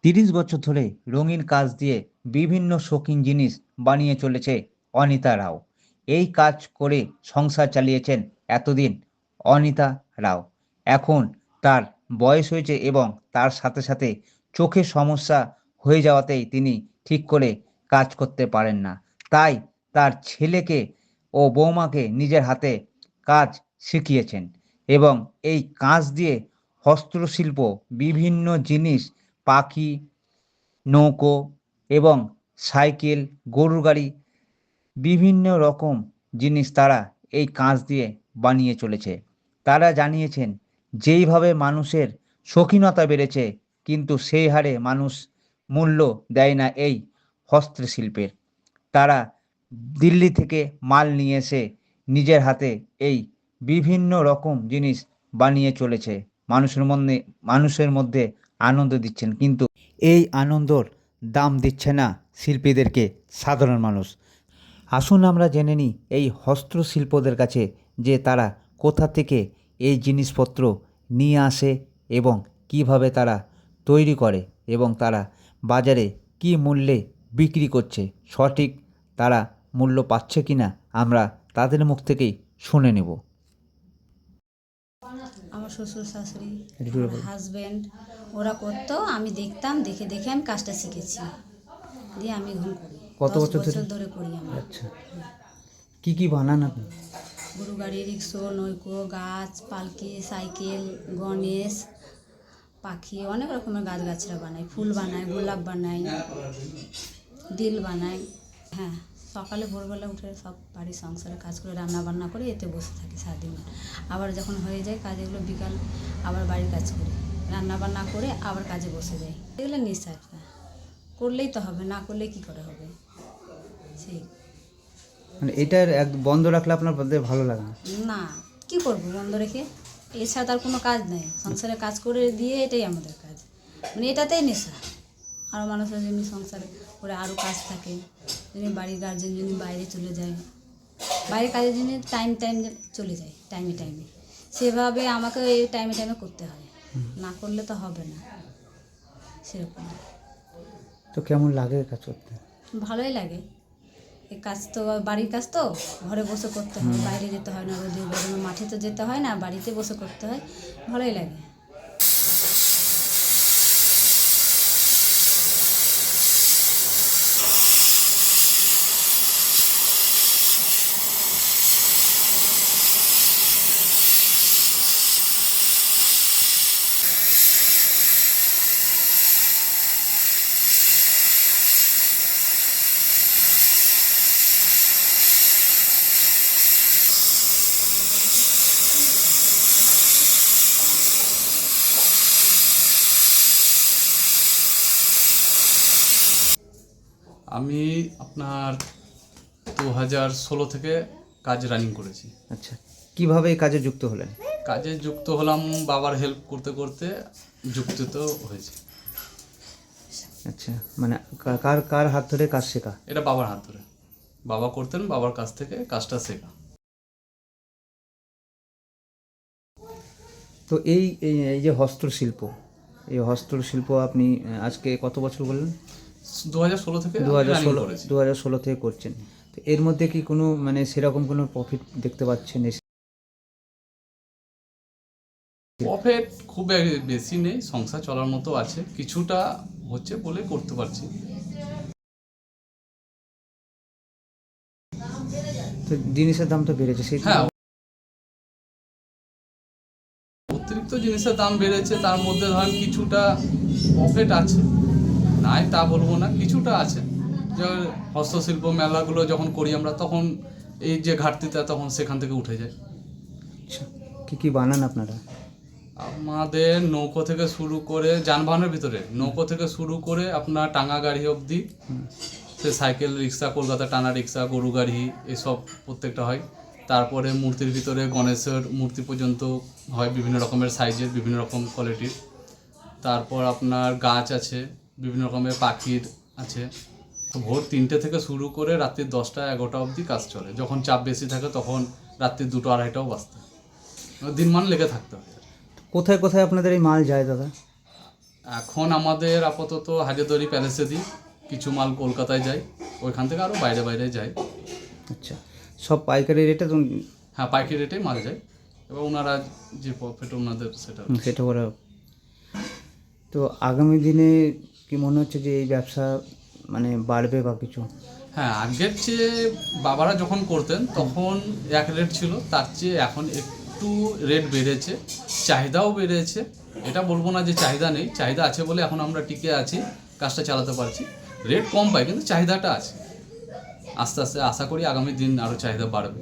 ৩০ বছর ধরে রঙিন কাজ দিয়ে বিভিন্ন শৌখিন জিনিস বানিয়ে চলেছে অনিতা রাও। এই কাজ করে সংসার চালিয়েছেন এতদিন অনিতা রাও। এখন তার বয়স হয়েছে এবং তার সাথে সাথে চোখের সমস্যা হয়ে যাওয়াতেই তিনি ঠিক করে কাজ করতে পারেন না। তাই তার ছেলেকে ও বৌমাকে নিজের হাতে কাজ শিখিয়েছেন এবং এই কাজ দিয়ে হস্তশিল্প বিভিন্ন জিনিস, পাখি, নৌকো এবং সাইকেল, গরুর গাড়ি, বিভিন্ন রকম জিনিস তারা এই কাঁচ দিয়ে বানিয়ে চলেছে। তারা জানিয়েছেন, যেইভাবে মানুষের শৌখিনতা বেড়েছে কিন্তু সেই হারে মানুষ মূল্য দেয় না এই হস্তশিল্পের। তারা দিল্লি থেকে মাল নিয়ে এসে নিজের হাতে এই বিভিন্ন রকম জিনিস বানিয়ে চলেছে। মানুষের মধ্যে আনন্দ দিচ্ছেন, কিন্তু এই আনন্দর দাম দিচ্ছে না শিল্পীদেরকে সাধারণ মানুষ। আসুন আমরা জেনে নিই এই হস্তশিল্পদের কাছে যে তারা কোথা থেকে এই জিনিসপত্র নিয়ে আসে এবং কিভাবে তারা তৈরি করে এবং তারা বাজারে কী মূল্যে বিক্রি করছে, সঠিক তারা মূল্য পাচ্ছে কিনা আমরা তাদের মুখ থেকেই শুনে নেব। আমার শ্বশুর শাশুড়ি, হাজব্যান্ড ওরা করতো, আমি দেখতাম, দেখে দেখে আমি কাজটা শিখেছি, দিয়ে আমি এখন করি। কত 10 বছর বছর ধরে করি আমি। আচ্ছা, কি কি বানান আপনি? গরু গাড়ি, রিক্সো, নৌকো, গাছ, পালকি, সাইকেল, গণেশ, পাখি, অনেক রকমের গাছগাছরা বানাই, ফুল বানাই, গোলাপ বানাই, দিল বানাই। হ্যাঁ, সকালে ভোরবেলা উঠে সব বাড়ির সংসারে কাজ করে রান্না বান্না করে এতে বসে থাকি সারাদিন। আবার যখন হয়ে যায় কাজ, এগুলো বিকাল আবার বাড়ির কাজ করি, রান্না বান্না করে আবার কাজে বসে যাই। এগুলো নেশা একটা, করলেই তো হবে, না করলে কি করে হবে। সেই মানে এটার এক বন্ধ রাখলে আপনার ভালো লাগে না? না, কি করবো বন্ধ রেখে? এছাড়া তার কোনো কাজ নেই, সংসারে কাজ করে দিয়ে এটাই আমাদের কাজ, মানে এটাতেই নেশা। আরও মানুষের জন্য সংসারে করে আরও কাজ থাকে, যিনি বাড়ির গার্জেন যিনি বাইরে চলে যায়, বাইরের কাজের জন্য টাইম চলে যায়, টাইমে সেভাবে আমাকে এই টাইমে করতে হয়, না করলে তো হবে না। সেরকম তো কেমন লাগে কাজ করতে? ভালোই লাগে। এই কাজ তো বাড়ির কাজ, তো ঘরে বসে করতে হয়, বাইরে যেতে হয় না, রোদে গরমে মাঠে তো যেতে হয় না, বাড়িতে বসে করতে হয়, ভালোই লাগে। আমি আপনার 2016 থেকে কাজ রানিং করেছি। আচ্ছা, কিভাবে এই কাজে যুক্ত হলেন? কাজে যুক্ত হলাম বাবার হেল্প করতে করতে যুক্ত তো হয়েছে। আচ্ছা, মানে কার কার হাত ধরে কাজ শেখা? এটা বাবার হাত ধরে, বাবা করতেন, বাবার কাছ থেকে কাজটা শেখা। তো এই এই এই যে হস্তশিল্প, এই হস্তশিল্প আপনি আজকে কত বছর বললেন? 2016 থেকে দু আমি হাজার রানিং ষোলো করেছি। 2016 থেকে করছেন। তো এর মধ্যে কি কোনো মানে সেরকম কোনো প্রফিট দেখতে পাচ্ছেন? প্রফিট খুব বেশি নেই, সংসার চলার মতো আছে, কিছুটা হচ্ছে বলে করতে পারছি। তো জিনিসের দাম তো বেড়েছে, সেই হ্যাঁ, অতিরিক্ত জিনিসের দাম বেড়েছে, তার মধ্যে ধরেন কিছুটা প্রফিট আছে, নাই তা বলবো না, কিছুটা আছে। যে হস্তশিল্প মেলাগুলো যখন করি আমরা, তখন এই যে ঘাটতিটা তখন সেখান থেকে উঠে যায়। আচ্ছা, কি কি বানান আপনারা? আমাদের নৌকো থেকে শুরু করে, যানবাহনের ভিতরে নৌকো থেকে শুরু করে আপনার টাঙ্গা গাড়ি অবধি, সে সাইকেল, রিক্সা, কলকাতা টানা রিক্সা, গরু গাড়ি, এসব প্রত্যেকটা হয়। তারপরে মূর্তির ভিতরে গণেশের মূর্তি পর্যন্ত হয়, বিভিন্ন রকমের সাইজের, বিভিন্ন রকম কোয়ালিটির। তারপর আপনার গাছ আছে, বিভিন্ন রকমের পাখির আছে। তো ভোর 3টে থেকে শুরু করে রাত্রি 10টা 11টা অবধি কাজ চলে। যখন চাপ বেশি থাকে তখন রাত্রি 2টো 2:30টাও বাজতে হয়, দিনমান লেগে থাকতে হয়। কোথায় কোথায় আপনাদের এই মাল যায় দাদা? এখন আমাদের আপাতত হাজারদুয়ারি প্যালেসে দিই, কিছু মাল কলকাতায় যায়, ওইখান থেকে আরও বাইরে বাইরে যায়। আচ্ছা, সব পাইকারি রেটে তো হ্যাঁ, পাইকারি রেটেই মাল যায়, এবার ওনারা যে প্রফিট ওনাদের সেটা। সেটা ওরা। তো আগামী দিনে কি মনে হচ্ছে যে এই ব্যবসা মানে বাড়বে বা কিছু? হ্যাঁ, আগের চেয়ে বাবারা যখন করতেন তখন এক রেট ছিল, তার চেয়ে এখন একটু রেট বেড়েছে, চাহিদাও বেড়েছে। এটা বলবো না যে চাহিদা নেই, চাহিদা আছে বলে এখন আমরা টিকে আছি, কাজটা চালাতে পারছি। রেট কম পাই কিন্তু চাহিদাটা আছে। আস্তে আস্তে আশা করি আগামী দিন আরও চাহিদা বাড়বে।